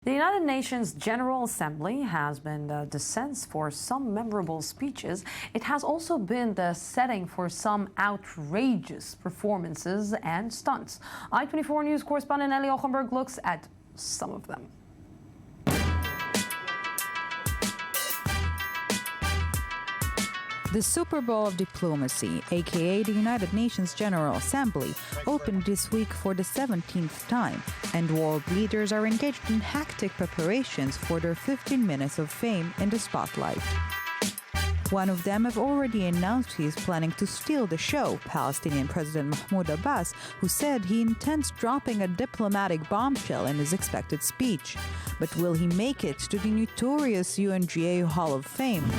The United Nations General Assembly has been the sense for some memorable speeches. It has also been the setting for some outrageous performances and stunts. I-24 News correspondent Ellie Hochenberg looks at some of them. The Super Bowl of Diplomacy, aka the United Nations General Assembly, opened this week for the 17th time, and world leaders are engaged in hectic preparations for their 15 minutes of fame in the spotlight. One of them have already announced he is planning to steal the show, Palestinian President Mahmoud Abbas, who said he intends dropping a diplomatic bombshell in his expected speech. But will he make it to the notorious UNGA Hall of Fame?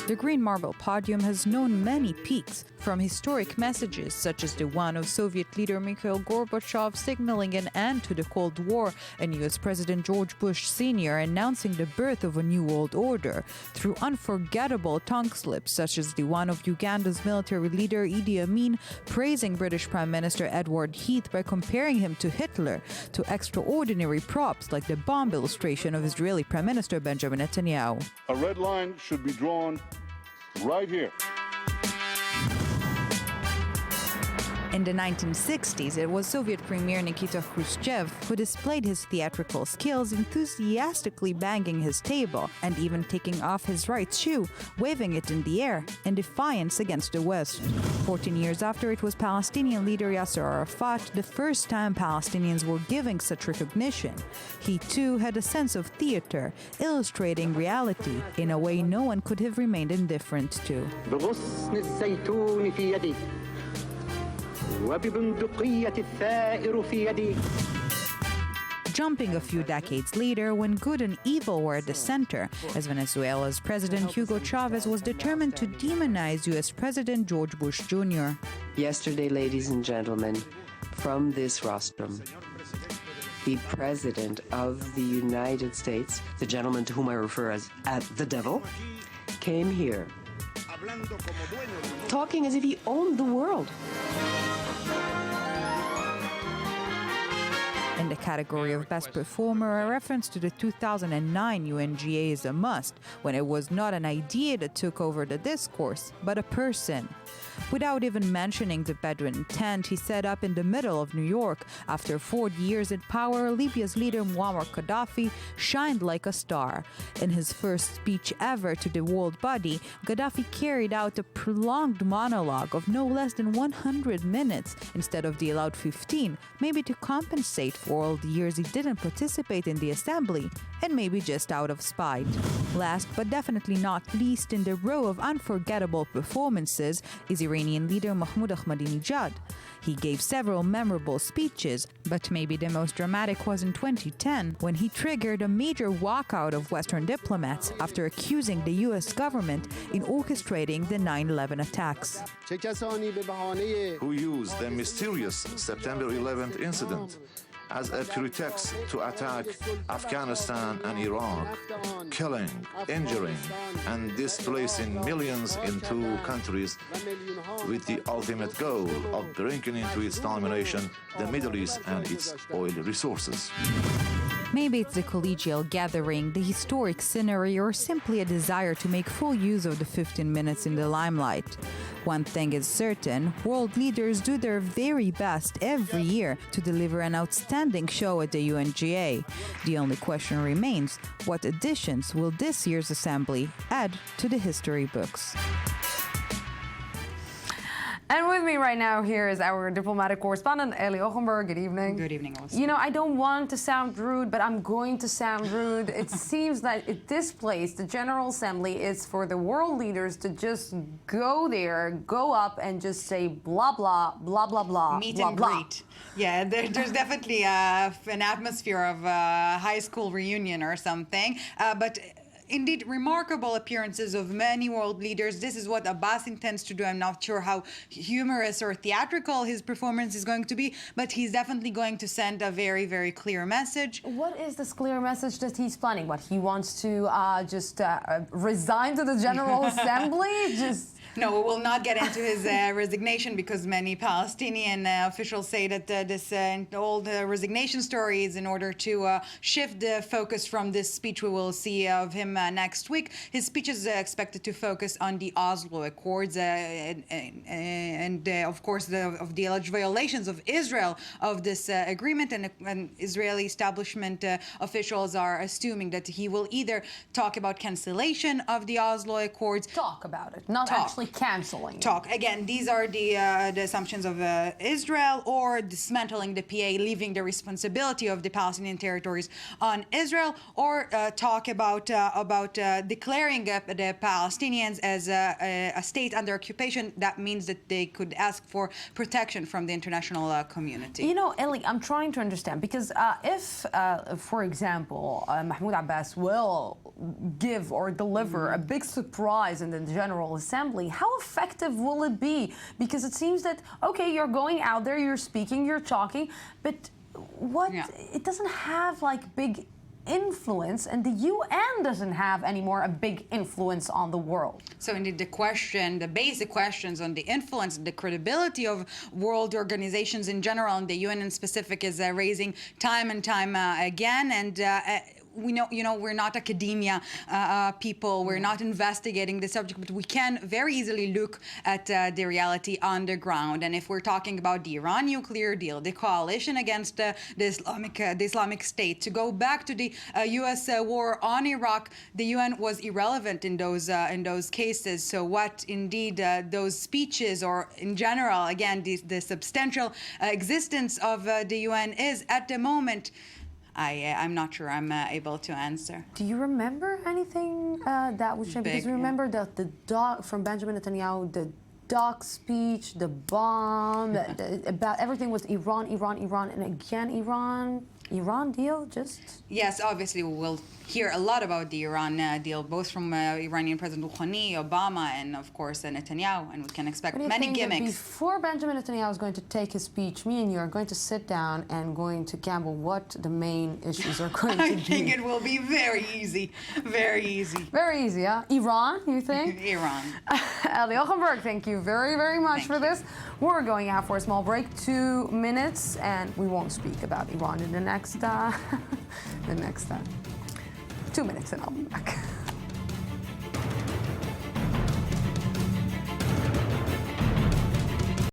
The green marble podium has known many peaks, from historic messages such as the one of Soviet leader Mikhail Gorbachev signaling an end to the Cold War and US President George Bush Sr. announcing the birth of a new world order, through unforgettable tongue slips such as the one of Uganda's military leader Idi Amin praising British Prime Minister Edward Heath by comparing him to Hitler, to extraordinary props like the bomb illustration of Israeli Prime Minister Benjamin Netanyahu. A red line should be drawn right here. In the 1960s, it was Soviet Premier Nikita Khrushchev who displayed his theatrical skills, enthusiastically banging his table and even taking off his right shoe, waving it in the air in defiance against the West. 14 years after, it was Palestinian leader Yasser Arafat, the first time Palestinians were giving such recognition. He too had a sense of theater, illustrating reality in a way no one could have remained indifferent to. Jumping a few decades later, when good and evil were at the center, as Venezuela's President Hugo Chavez was determined to demonize U.S. President George Bush Jr. Yesterday, ladies and gentlemen, from this rostrum, the President of the United States, the gentleman to whom I refer as the devil, came here talking as if he owned the world. In the category of Best Performer, a reference to the 2009 UNGA is a must, when it was not an idea that took over the discourse, but a person. Without even mentioning the Bedouin tent he set up in the middle of New York, after 40 years in power, Libya's leader Muammar Gaddafi shined like a star. In his first speech ever to the world body, Gaddafi carried out a prolonged monologue of no less than 100 minutes instead of the allowed 15, maybe to compensate for all the years he didn't participate in the assembly, and maybe just out of spite. Last but definitely not least in the row of unforgettable performances is Iranian leader Mahmoud Ahmadinejad. He gave several memorable speeches, but maybe the most dramatic was in 2010, when he triggered a major walkout of Western diplomats after accusing the US government in orchestrating the 9/11 attacks. Who used the mysterious September 11th incident as a pretext to attack Afghanistan and Iraq, killing, injuring, and displacing millions in two countries with the ultimate goal of bringing into its domination the Middle East and its oil resources. Maybe it's the collegial gathering, the historic scenery, or simply a desire to make full use of the 15 minutes in the limelight. One thing is certain, world leaders do their very best every year to deliver an outstanding show at the UNGA. The only question remains, what additions will this year's assembly add to the history books? And with me right now here is our diplomatic correspondent, Elio Holmberg. Good evening. Good evening, also. You know, I don't want to sound rude, but I'm going to sound rude. It seems that this place, the General Assembly, is for the world leaders to just go there, go up and just say blah, blah, blah, blah, blah, Meet blah, and blah. greet. Yeah, there's definitely an atmosphere of a high school reunion or something. But indeed, remarkable appearances of many world leaders. This is what Abbas intends to do. I'm not sure how humorous or theatrical his performance is going to be, but he's definitely going to send a very, very clear message. What is this clear message that he's planning? What, he wants to just resign to the General Assembly? Just No, we will not get into his resignation because many Palestinian officials say that this old resignation story is in order to shift the focus from this speech we will see of him next week. His speech is expected to focus on the Oslo Accords and of course, of the alleged violations of Israel of this agreement. And Israeli establishment officials are assuming that he will either talk about cancellation of the Oslo Accords. Talk about it, not actually canceling. Talk. Again, these are the assumptions of Israel, or dismantling the PA, leaving the responsibility of the Palestinian territories on Israel, or talk about declaring the Palestinians as a state under occupation. That means that they could ask for protection from the international community. You know, Ellie, I'm trying to understand, because if, for example, Mahmoud Abbas will give or deliver a big surprise in the General Assembly, how effective will it be? Because it seems that, okay, you're going out there, you're speaking, you're talking, but it doesn't have like big influence, and the UN doesn't have anymore a big influence on the world. So indeed, the basic questions on the influence, the credibility of world organizations in general, and the UN in specific, is raising time and time again. And we know, we're not academia people. We're not investigating the subject, but we can very easily look at the reality on the ground. And if we're talking about the Iran nuclear deal, the coalition against the Islamic State, to go back to the U.S. war on Iraq, the UN was irrelevant in those cases. So what indeed those speeches, or in general, again, the substantial existence of the UN is at the moment, I'm not sure I'm able to answer. Do you remember anything that was changed? Because we remember that the doc from Benjamin Netanyahu, the doc speech, the bomb, about everything was Iran, and again Iran deal, just... Yes, obviously we will hear a lot about the Iran deal, both from Iranian President Rouhani, Obama, and of course Netanyahu, and we can expect many gimmicks. Before Benjamin Netanyahu is going to take his speech, me and you are going to sit down and going to gamble what the main issues are going to be. I think it will be very easy, very easy. Very easy, huh? Iran, you think? Iran. Elio Holmberg, thank you very, very much for this. We're going out for a small break, 2 minutes, and we won't speak about Iran in the next 2 minutes, and I'll be back.